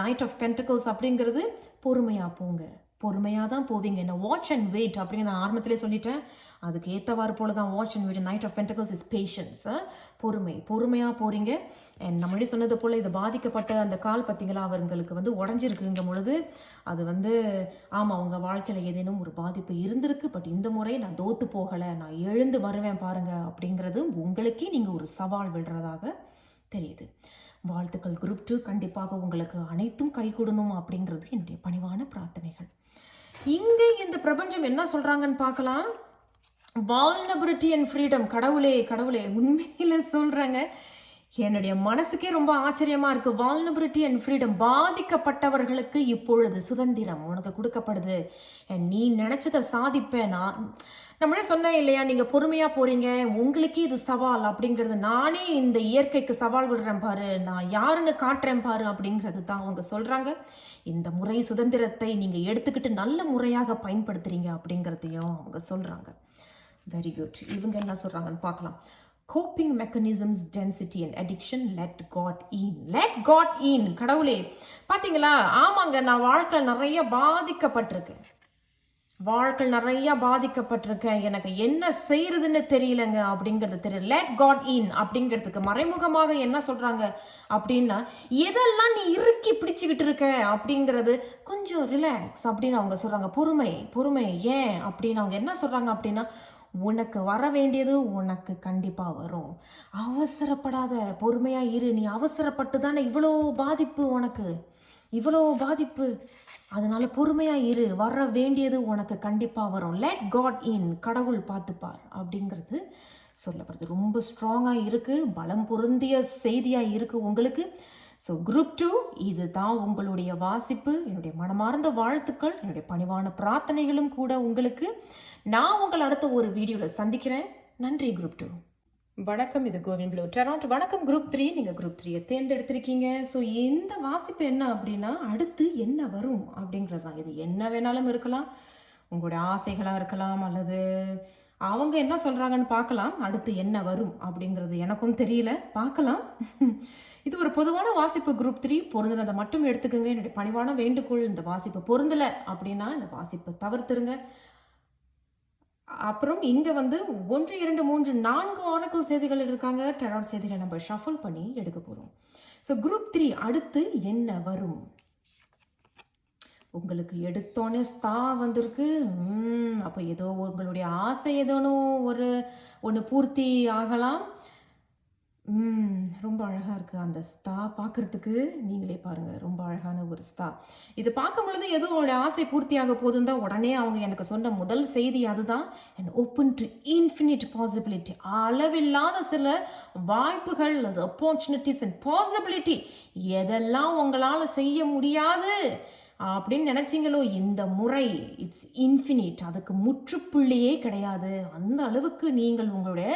நைட் ஆஃப் பென்டக்கிள்ஸ் அப்படிங்கிறது பொறுமையா போங்க, பொறுமையாக தான் போவீங்க. என்ன வாட்ச் அண்ட் வெயிட் அப்படிங்கிற நான் ஆரம்பத்திலே சொல்லிட்டேன். அதுக்கு ஏற்றவாறு போல தான் வாட்ச் அண்ட் வீடு. Knight of pentacles is patience, பொறுமையாக போகிறீங்க. அண்ட் நம்மளே சொன்னது போல் இது பாதிக்கப்பட்ட அந்த கால் பார்த்தீங்களா, அவங்களுக்கு வந்து உடஞ்சிருக்குங்கும் பொழுது அது வந்து ஆமாம் உங்கள் வாழ்க்கையில் ஏதேனும் ஒரு பாதிப்பு இருந்திருக்கு, பட் இந்த முறை நான் தோற்று போகலை, நான் எழுந்து வருவேன் பாருங்கள் அப்படிங்கிறது உங்களுக்கே நீங்கள் ஒரு சவால் விடுறதாக தெரியுது. வாழ்த்துக்கள் குரூப் 2. கண்டிப்பாக உங்களுக்கு அனைத்தும் கைகூடணும் அப்படிங்கிறது என்னுடைய பணிவான பிரார்த்தனைகள். இங்கே இந்த பிரபஞ்சம் என்ன சொல்கிறாங்கன்னு பார்க்கலாம். வால்னபிலிட்டி அண்ட் ஃப்ரீடம். கடவுளே உண்மையில சொல்கிறாங்க, என்னுடைய மனசுக்கே ரொம்ப ஆச்சரியமா இருக்கு. வால்னபிலிட்டி அண்ட் ஃப்ரீடம். பாதிக்கப்பட்டவர்களுக்கு இப்பொழுது சுதந்திரம் உனக்கு கொடுக்கப்படுது, நீ நினைச்சதை சாதிப்பேனா. நம்மளே சொன்னேன் இல்லையா, நீங்க பொறுமையா போறீங்க, உங்களுக்கே இது சவால் அப்படிங்கிறது. நானே இந்த இயற்கைக்கு சவால் விடுறேன் பாரு, நான் யாருன்னு காட்டுறேன் பாரு அப்படிங்கிறது தான் அவங்க சொல்றாங்க. இந்த முறை சுதந்திரத்தை நீங்க எடுத்துக்கிட்டு நல்ல முறையாக பயன்படுத்துறீங்க அப்படிங்கிறதையும் அவங்க சொல்றாங்க. Very good. இவங்க என்ன சொல்றாங்கன்னு பார்க்கலாம். Coping mechanisms, density and addiction, let god in. கடவுளே பார்த்தீங்களா, ஆமாங்க, நான் வாழ்க்கையில் நிறைய பாதிக்கப்பட்டிருக்கேன், எனக்கு என்ன செய்யறதுன்னு தெரியலங்க அப்படிங்கிறது தெரியல. லெட் காட் இன் அப்படிங்கிறதுக்கு மறைமுகமாக என்ன சொல்றாங்க அப்படின்னா, எதெல்லாம் நீ இறுக்கி பிடிச்சுக்கிட்டு இருக்க அப்படிங்கிறது கொஞ்சம் ரிலாக்ஸ் அப்படின்னு அவங்க சொல்றாங்க. பொறுமை ஏன் அப்படின்னு அவங்க என்ன சொல்றாங்க அப்படின்னா, உனக்கு வர வேண்டியது உனக்கு கண்டிப்பா வரும், அவசரப்படாத, பொறுமையா இரு. நீ அவசரப்பட்டு தானே இவ்வளோ பாதிப்பு, அதனால பொறுமையா இரு, வர வேண்டியது உனக்கு கண்டிப்பா வரும். லெட் காட் இன், கடவுள் பார்த்துப்பார் அப்படிங்கிறது சொல்லப்படுது. ரொம்ப ஸ்ட்ராங்கா இருக்கு, பலம் பொருந்திய செய்தியா இருக்கு உங்களுக்கு. ஸோ குரூப் 2 இதுதான் உங்களுடைய வாசிப்பு. என்னுடைய மனமார்ந்த வாழ்த்துக்கள், என்னுடைய பணிவான பிரார்த்தனைகளும் கூட உங்களுக்கு. நான் உங்கள் அடுத்த ஒரு வீடியோவில் சந்திக்கிறேன். நன்றி குரூப் 2. வணக்கம், இது கோவின் ப்ளூ டெராண்ட். வணக்கம் குரூப் 3. நீங்கள் குரூப் 3 தேர்ந்தெடுத்திருக்கீங்க. ஸோ இந்த வாசிப்பு என்ன அப்படின்னா, அடுத்து என்ன வரும் அப்படிங்கிறது தான். இது என்ன வேணாலும் இருக்கலாம், உங்களுடைய ஆசைகளாக இருக்கலாம், அல்லது அவங்க என்ன சொல்கிறாங்கன்னு பார்க்கலாம். அடுத்து என்ன வரும் அப்படிங்கிறது எனக்கும் தெரியல, பார்க்கலாம். இது ஒரு பொதுவான வாசிப்பு. குரூப் 3 பொருந்தினதை மட்டும் எடுத்துக்கோங்க. என்னுடைய பணிவான வேண்டுகோள், இந்த வாசிப்பு பொருந்தலை அப்படின்னா இந்த வாசிப்பை தவிர்த்துருங்க. அப்புறம் இங்கே வந்து 1, 2, 3, 4 ஆரக்கிள் செய்திகள் இருக்காங்க. டெராட் செய்திகளை நம்ம ஷஃபிள் பண்ணி எடுக்க போகிறோம். ஸோ குரூப் 3 அடுத்து என்ன வரும். உங்களுக்கு எடுத்தோன்னே ஸ்தா வந்திருக்கு. அப்போ ஏதோ உங்களுடைய ஆசை ஏதோனும் ஒன்று பூர்த்தி ஆகலாம். ரொம்ப அழகாக இருக்குது அந்த ஸ்தா பார்க்குறதுக்கு. நீங்களே பாருங்கள், ரொம்ப அழகான ஒரு ஸ்தா. இது பார்க்கும் பொழுது ஏதோ உங்களுடைய ஆசை பூர்த்தியாக போதும் தான் உடனே அவங்க எனக்கு சொன்ன முதல் செய்தி அதுதான். And open to infinite possibility. அளவில்லாத சில வாய்ப்புகள், அது ஆப்பர்ச்சுனிட்டிஸ் அண்ட் பாசிபிலிட்டி. எதெல்லாம் உங்களால் செய்ய முடியாது அப்படின்னு நினச்சிங்களோ, இந்த முறை இட்ஸ் இன்ஃபினிட். அதுக்கு முற்றுப்புள்ளியே கிடையாது. அந்த அளவுக்கு நீங்கள் உங்களுடைய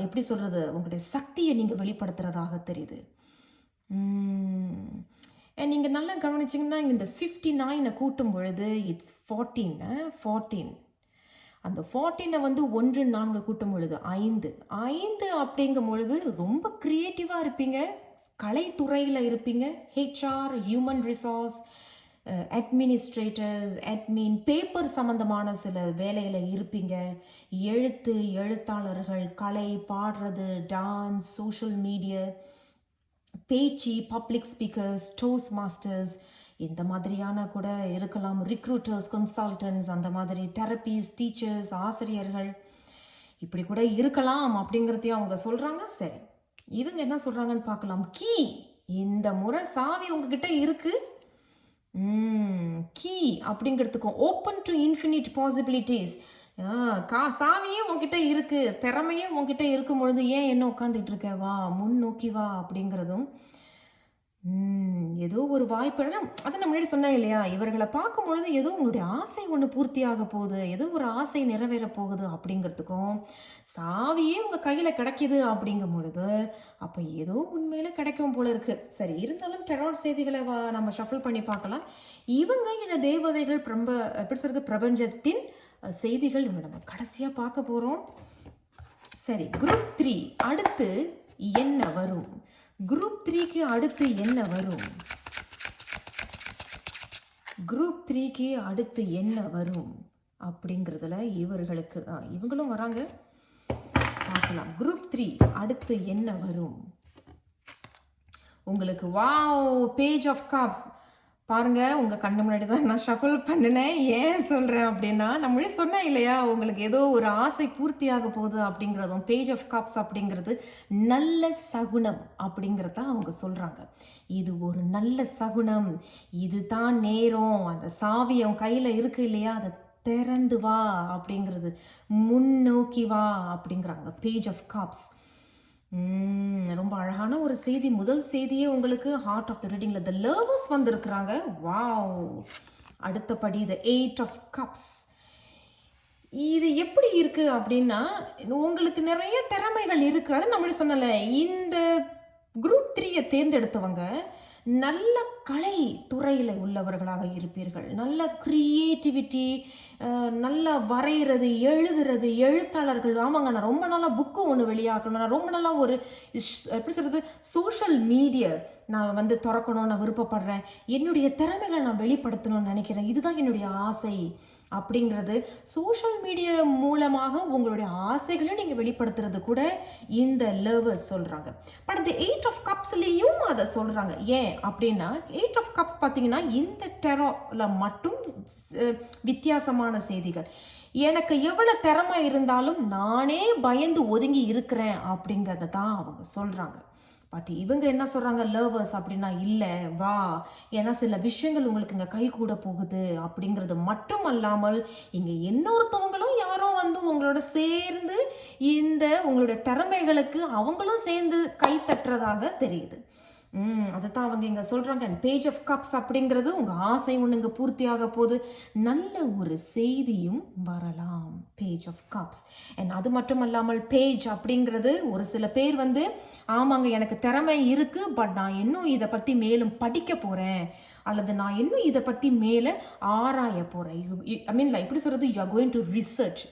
எப்படி சொல்கிறது, உங்களுடைய சக்தியை நீங்கள் வெளிப்படுத்துகிறதாக தெரியுது. நீங்கள் நல்லா கவனிச்சிங்கன்னா, இந்த 59 கூட்டும் பொழுது இட்ஸ் 14. அந்த 14 வந்து 1, 4 கூட்டும் பொழுது 5 அப்படிங்கும் பொழுது ரொம்ப க்ரியேட்டிவாக இருப்பீங்க, கலைத்துறையில் இருப்பீங்க. HR, human resource, administrators, paper சம்மந்தமான சில வேலையில் இருப்பீங்க. எழுத்தாளர்கள், கலை, பாடுறது, டான்ஸ், சோஷியல் மீடியா, பேச்சு, பப்ளிக் ஸ்பீக்கர்ஸ், டோஸ் மாஸ்டர்ஸ், இந்த மாதிரியான கூட இருக்கலாம். ரிக்ரூட்டர்ஸ், கன்சல்டன்ட்ஸ், அந்த மாதிரி தெரப்பிஸ், டீச்சர்ஸ், ஆசிரியர்கள், இப்படி கூட இருக்கலாம் அப்படிங்கிறதையும் அவங்க சொல்கிறாங்க. சரி, இவங்க என்ன சொல்கிறாங்கன்னு பார்க்கலாம். கீ, இந்த முறை சாவி உங்ககிட்ட இருக்குது. கீ அப்படிங்கிறதுக்கும் ஓப்பன் டு இன்ஃபினிட் பாசிபிலிட்டிஸ். சாவியே உங்ககிட்ட இருக்கு, திறமையே உங்ககிட்ட இருக்கும் பொழுது ஏன் என்ன உட்காந்துட்டு இருக்க, வா முன்னோக்கி வா அப்படிங்கிறதும். ஏதோ ஒரு வாய்ப்பு. அதை நான் முன்னாடி சொன்னேன் இல்லையா, இவர்களை பார்க்கும் பொழுது ஏதோ உங்களுடைய ஆசை ஒன்று பூர்த்தியாக போகுது, ஏதோ ஒரு ஆசை நிறைவேற போகுது அப்படிங்கிறதுக்கும், சாவியே உங்கள் கையில் கிடைக்கிது அப்படிங்கும் பொழுது அப்போ ஏதோ உண்மையில் கிடைக்கும் போல இருக்கு. சரி, இருந்தாலும் டெராட் செய்திகளை நம்ம ஷஃபிள் பண்ணி பார்க்கலாம். இவங்க இந்த தேவதைகள் எப்படி சொல்றது, பிரபஞ்சத்தின் செய்திகள் இவங்க நம்ம கடைசியாக பார்க்க போகிறோம். சரி, குரூப் 3 அடுத்து என்ன வரும். குரூப் 3க்கு அடுத்து என்ன வரும். குரூப் 3க்கு அடுத்து என்ன வரும் அப்படிங்கிறதுல இவர்களுக்கு இவங்களும் வராங்க. பார்க்கலாம். குரூப் 3 அடுத்து என்ன வரும் உங்களுக்கு. வாவ், பேஜ் ஆஃப் கப்ஸ் பாருங்க. உங்க கண்ணு முன்னாடி தான் நான் ஷஃபிள் பண்ணினேன். ஏன் சொல்றேன் அப்படின்னா, நம்மளே சொன்னேன் இல்லையா, உங்களுக்கு ஏதோ ஒரு ஆசை பூர்த்தியாக போகுது அப்படிங்கிறதும். பேஜ் ஆஃப் கப்ஸ் அப்படிங்கிறது நல்ல சகுனம் அப்படிங்கிறத அவங்க சொல்றாங்க. இது ஒரு நல்ல சகுனம், இதுதான் நேரம், அந்த சாவி அவன் கையில இருக்கு இல்லையா, அதை திறந்து வா அப்படிங்கிறது, முன்னோக்கி வா அப்படிங்கிறாங்க. பேஜ் ஆஃப் கப்ஸ் ரொம்ப அழகான ஒரு செய்தி. முதல் செய்தியே உங்களுக்கு ஹார்ட் ஆஃப் த ரீடிங்ல த லவர்ஸ் வந்திருக்கிறாங்க. வாவ். அடுத்தபடி த 8 ஆஃப் கப்ஸ். இது எப்படி இருக்கு அப்படின்னா, உங்களுக்கு நிறைய திறமைகள் இருக்கு. அது நம்மளே சொன்னல, இந்த குரூப் 3 தேர்ந்தெடுத்தவங்க நல்ல கலை துறையில் உள்ளவர்களாக இருப்பீர்கள். நல்ல கிரியேட்டிவிட்டி, நல்லா வரைகிறது, எழுதுறது, எழுத்தாளர்கள். ஆமாங்க, நான் ரொம்ப நாளாக புக்கு ஒன்று வெளியாக்கணும், நான் ரொம்ப நாளாக ஒரு எப்படி சொல்கிறது, சோஷியல் மீடியா நான் வந்து திறக்கணும், நான் விருப்பப்படுறேன், என்னுடைய திறமைகளை நான் வெளிப்படுத்தணும்னு நினைக்கிறேன், இதுதான் என்னுடைய ஆசை அப்படிங்கிறது. சோஷியல் மீடியா மூலமாக உங்களுடைய ஆசைகளையும் நீங்கள் வெளிப்படுத்துறது கூட இந்த லவர்ஸ் சொல்கிறாங்க. பட் இந்த 8 ஆஃப் கப்ஸ்லேயும் அதை சொல்கிறாங்க. ஏன் அப்படின்னா, 8 ஆஃப் கப்ஸ் பார்த்தீங்கன்னா இந்த டெரோல மட்டும் வித்தியாசமான செய்திகள். எனக்கு எவ்வளோ திறமை இருந்தாலும் நானே பயந்து ஒதுங்கி இருக்கிறேன் அப்படிங்கிறத தான் அவங்க சொல்கிறாங்க. பட் இவங்க என்ன சொல்கிறாங்க, லவர்ஸ் அப்படின்னா இல்லை வா, ஏன்னா சில விஷயங்கள் உங்களுக்கு இங்கே கை கூட போகுது அப்படிங்கிறது மட்டும் அல்லாமல் இங்கே இன்னொருத்தவங்களும் யாரோ வந்து உங்களோட சேர்ந்து இந்த உங்களுடைய திறமைகளுக்கு அவங்களும் சேர்ந்து கை தட்டுறதாக தெரியுது. அதுதான் அவங்க இங்கே சொல்கிறாங்க. அண்ட் பேஜ் ஆஃப் கப்ஸ் அப்படிங்கிறது உங்கள் ஆசை ஒன்று இங்கே பூர்த்தியாக போது, நல்ல ஒரு செய்தியும் வரலாம். Page of cups. அண்ட் அது மட்டும் அல்லாமல் பேஜ் அப்படிங்கிறது ஒரு சில பேர் வந்து ஆமாங்க எனக்கு திறமை இருக்குது, பட் நான் இன்னும் இதை பற்றி மேலும் படிக்க போகிறேன், அல்லது நான் இன்னும் இதை பற்றி மேலே ஆராய போகிறேன். ஐ மீன் எப்படி சொல்கிறது, you are going to research,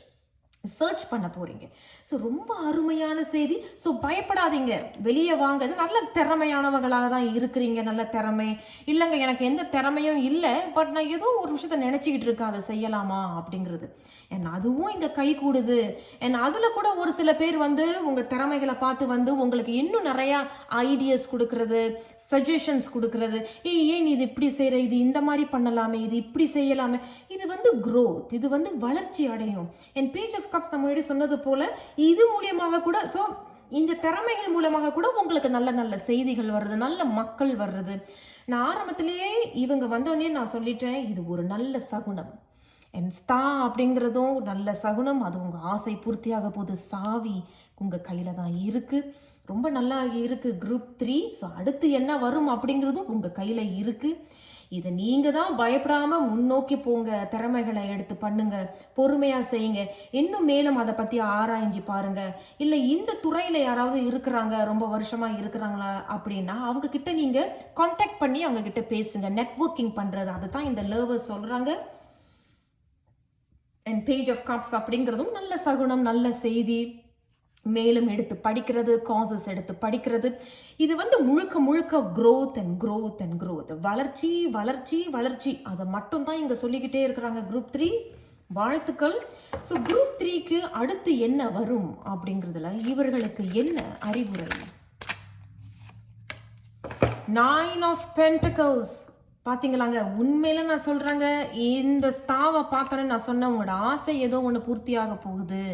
search பண்ண போறீங்க. ஸோ ரொம்ப அருமையான செய்தி. ஸோ பயப்படாதீங்க, வெளியே வாங்க. நல்ல திறமையானவங்களாக தான் இருக்கிறீங்க. நல்ல திறமை இல்லைங்க, எனக்கு எந்த திறமையும் இல்லை, பட் நான் ஏதோ ஒரு விஷயத்த நினச்சிக்கிட்டு இருக்கேன், அதை செய்யலாமா அப்படிங்கிறது. அண்ட் அதுவும் இங்கே கை கூடுது. அண்ட் அதில் கூட ஒரு சில பேர் வந்து உங்கள் திறமைகளை பார்த்து வந்து உங்களுக்கு இன்னும் நிறையா ஐடியாஸ் கொடுக்கறது, சஜஷன்ஸ் கொடுக்கறது. ஏன் இது இப்படி செய்கிற, இது இந்த மாதிரி பண்ணலாமே, இது இப்படி செய்யலாமே. இது வந்து க்ரோத், இது வந்து வளர்ச்சி அடையும். அண்ட் பேஜ் ஆஃப் கப்ஸ் நம்ம முன்னாடி சொன்னது போல இது மூலியமாக கூட, ஸோ இந்த திறமைகள் மூலமாக கூட உங்களுக்கு நல்ல நல்ல செய்திகள் வர்றது, நல்ல மக்கள் வர்றது. நான் ஆரம்பத்திலேயே இவங்க வந்தோடனே நான் சொல்லிட்டேன், இது ஒரு நல்ல சகுனம். அண்ட் ஸ்தா அப்படிங்கிறதும் நல்ல சகுனம். அது உங்கள் ஆசை பூர்த்தியாக போது, சாவி உங்கள் கையில் தான் இருக்குது. ரொம்ப நல்லா இருக்குது குரூப் 3. ஸோ அடுத்து என்ன வரும் அப்படிங்கிறதும் உங்கள் கையில் இருக்குது. இதை நீங்கள் தான் பயப்படாமல் முன்னோக்கி போங்க, திறமைகளை எடுத்து பண்ணுங்க, பொறுமையாக செய்யுங்க, இன்னும் மேலும் அதை பற்றி ஆராய்ஞ்சு பாருங்க. இல்லை இந்த துறையில் யாராவது இருக்கிறாங்க, ரொம்ப வருஷமாக இருக்கிறாங்களா அப்படின்னா அவங்க கிட்ட நீங்கள் கான்டாக்ட் பண்ணி அவங்க கிட்ட பேசுங்க. நெட்வொர்க்கிங் பண்ணுறது, அதை தான் இந்த லவர்ஸ் சொல்கிறாங்க. அண்ட் பேஜ் ஆஃப் கப்ஸ் அப்படிங்கிறதும் நல்ல சகுனம், நல்ல செய்தி, மேலும் எடுத்து படிக்கிறது, காசஸ் எடுத்து படிக்கிறது. இது வந்து முழுக்க முழுக்க growth and growth and growth, வளர்ச்சி வளர்ச்சி வளர்ச்சி, அதை மட்டும் தான் இங்கே சொல்லிக்கிட்டே இருக்கிறாங்க குரூப் 3. வாழ்த்துக்கள். ஸோ குரூப் 3க்கு அடுத்து என்ன வரும் அப்படிங்கிறதுல இவர்களுக்கு என்ன அறிவுரை. 9 ஆஃப் பென்டக்கிள்ஸ் பார்த்தீங்களாங்க. உண்மையில நான் சொல்கிறேங்க, இந்த ஸ்தாவை பார்த்தோன்னே நான் சொன்னேன், உங்களோட ஆசை ஏதோ ஒன்று பூர்த்தியாக போகுது.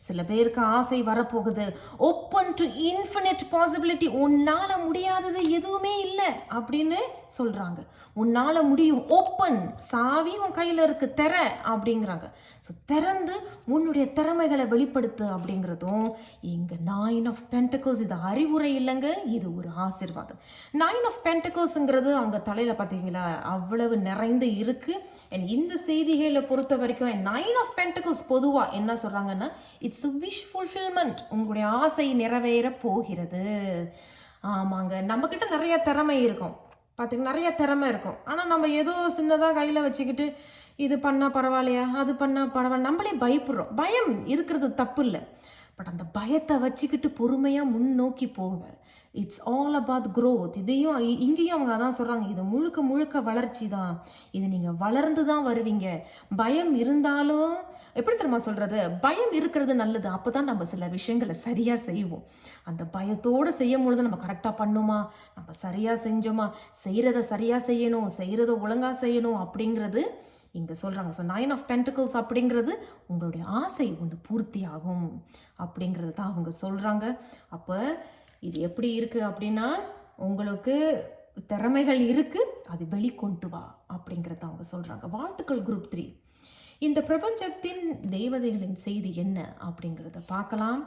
சில பேருக்கு ஆசை வரப்போகுது. Open to infinite possibility. உன்னால் முடியாதது எதுவுமே இல்லை அப்படின்னு சொல்கிறாங்க. உன்னால் முடியும். ஓப்பன், சாவி உன் கையில் இருக்கு, தெர அப்படிங்கிறாங்க. ஸோ திறந்து உன்னுடைய திறமைகளை வெளிப்படுத்து அப்படிங்கிறதும் இங்கே 9 ஆஃப் பென்டக்கிள்ஸ். இது அறிவுரை இல்லைங்க, இது ஒரு ஆசீர்வாதம். 9 ஆஃப் பென்டக்கிள்ஸுங்கிறது அவங்க தலையில் பார்த்தீங்களா அவ்வளவு நிறைந்து இருக்கு. அண்ட் இந்த செய்திகளை பொறுத்த வரைக்கும் 9 ஆஃப் பென்டக்கிள்ஸ் பொதுவாக என்ன சொல்கிறாங்கன்னா, இட்ஸ் a wish fulfillment. உங்களுடைய ஆசை நிறைவேற போகிறது. ஆமாங்க, நம்மக்கிட்ட நிறைய திறமை இருக்கும், பார்த்தீங்கன்னா நிறைய திறமை இருக்கும். ஆனால் நம்ம ஏதோ சின்னதாக கையில் வச்சுக்கிட்டு இது பண்ணால் பரவாயில்லையா, அது பண்ணால் பரவாயில்ல, நம்மளே பயப்படுறோம். பயம் இருக்கிறது தப்பு இல்லை, பட் அந்த பயத்தை வச்சுக்கிட்டு பொறுமையாக முன்னோக்கி போங்க. It's all about growth. இதையும் இங்கேயும் அவங்க அதான் சொல்றாங்க, இது முழுக்க முழுக்க வளர்ச்சி தான், இது நீங்க வளர்ந்து தான் வருவீங்க. பயம் இருந்தாலும் எப்படி தெரியுமா சொல்றது, பயம் இருக்கிறது நல்லது, அப்பதான் நம்ம சில விஷயங்களை சரியா செய்வோம். அந்த பயத்தோடு செய்யும் பொழுது நம்ம கரெக்டா பண்ணுமா, நம்ம சரியா செஞ்சோமா, செய்யறத சரியா செய்யணும், செய்யறத ஒழுங்கா செய்யணும் அப்படிங்கிறது இங்க சொல்றாங்க. ஸோ 9 of Pentacles அப்படிங்கிறது உங்களுடைய ஆசை ஒன்று பூர்த்தி ஆகும் அப்படிங்கிறது தான் அவங்க சொல்றாங்க. அப்போ இது எப்படி இருக்கு அப்படின்னா, உங்களுக்கு திறமைகள் இருக்கு, அது வெளிக்கொண்டு வா அப்படிங்கிறத அவங்க சொல்றாங்க. வாழ்த்துக்கள் குரூப் 3. இந்த பிரபஞ்சத்தின் தேவதைகளின் செய்தி என்ன அப்படிங்கிறத பார்க்கலாம்.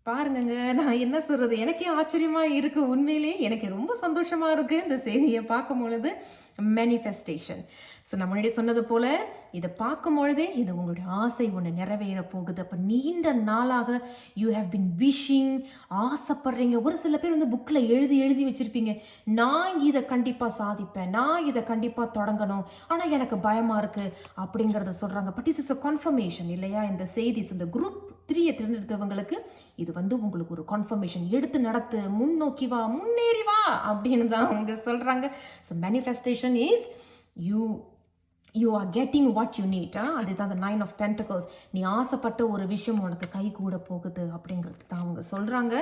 பாருங்கங்க, நான் என்ன சொல்றது, எனக்கே ஆச்சரியமா இருக்கு. உண்மையிலே எனக்கு ரொம்ப சந்தோஷமா இருக்கு இந்த செய்தியை பார்க்கும் பொழுது. மேனிஃபெஸ்டேஷன். ஸோ நான் முன்னாடி சொன்னது போல இதை பார்க்கும் பொழுதே இது உங்களுடைய ஆசை ஒன்று நிறைவேற போகுது. அப்போ நீண்ட நாளாக யூ ஹேவ் பின் விஷிங், ஆசைப்படுறீங்க. ஒரு சில பேர் வந்து புக்கில் எழுதி வச்சிருப்பீங்க, நான் இதை கண்டிப்பாக சாதிப்பேன், நான் இதை கண்டிப்பாக தொடங்கணும், ஆனால் எனக்கு பயமாக இருக்கு அப்படிங்கிறத சொல்கிறாங்க. But is is a confirmation இல்லையா இந்த செய்தி. ஸோ இந்த குரூப் 3 தேர்ந்தெடுத்தவங்களுக்கு இது வந்து உங்களுக்கு ஒரு கன்ஃபர்மேஷன். எடுத்து நடத்து, முன்னோக்கி வா, முன்னேறி வா அப்படின்னு தான் அவங்க சொல்றாங்க. So manifestation is you are getting what you need. அதுதான் அந்த 9 of Pentacles. நீ ஆசைப்பட்ட ஒரு விஷயம் உனக்கு கை கூட போகுது அப்படிங்கிறது தான் அவங்க சொல்றாங்க.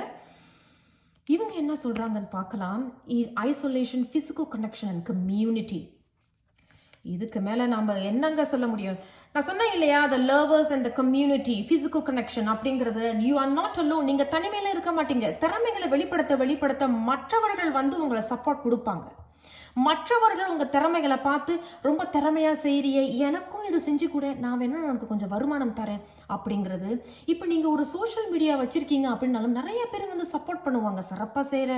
இவங்க என்ன சொல்றாங்கன்னு பார்க்கலாம். Isolation, physical connection and community. இதுக்கு மேல நாம என்னங்க சொல்ல முடியும். நான் சொன்னேன் இல்லையா, the lovers and the community, physical connection அப்படிங்கிறது, you are not alone. நீங்க தனிமையில இருக்க மாட்டீங்க. திறமைகளை வெளிப்படுத்த மற்றவர்கள் வந்து உங்களை சப்போர்ட் கொடுப்பாங்க. மற்றவர்கள் உங்க திறமைகளை பார்த்து ரொம்ப திறமையா செய்யறிய, எனக்கும் இது செஞ்சு கூட, நான் வேணும் உனக்கு கொஞ்சம் வருமானம் தரேன் அப்படிங்கிறது. இப்போ நீங்க ஒரு சோஷியல் மீடியா வச்சிருக்கீங்க அப்படின்னாலும் நிறைய பேர் வந்து சப்போர்ட் பண்ணுவாங்க. சிறப்பா செய்யற,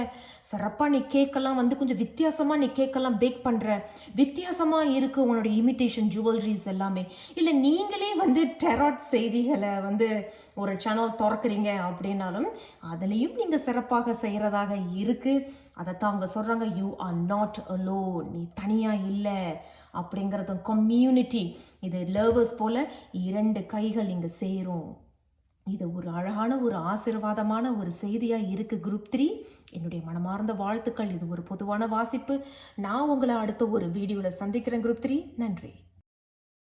சிறப்பா நீ கேட்கலாம், வந்து கொஞ்சம் வித்தியாசமா நீ கேட்கலாம், பேக் பண்ற, வித்தியாசமா இருக்கு உன்னோட இமிட்டேஷன் ஜுவல்லரிஸ் எல்லாமே. இல்லை நீங்களே வந்து டெராட் செய்திகளை வந்து ஒரு சேனல் திறக்கிறீங்க அப்படின்னாலும் அதுலேயும் நீங்க சிறப்பாக செய்யறதாக இருக்கு. அதைத்தான் அவங்க சொல்றாங்க, யூ ஆர் நாட் அலோன், நீ தனியா இல்லை அப்படிங்கிறது. கம்யூனிட்டி, இது லவர்ஸ் போல 2 கைகள் இங்க சேரும். இது ஒரு அழகான ஒரு ஆசீர்வாதமான ஒரு செய்தியா இருக்கு குரூப் 3. என்னுடைய மனமார்ந்த வாழ்த்துக்கள். இது ஒரு பொதுவான வாசிப்பு. நான் உங்களை அடுத்த ஒரு வீடியோல சந்திக்கிறேன் குரூப் 3. நன்றி.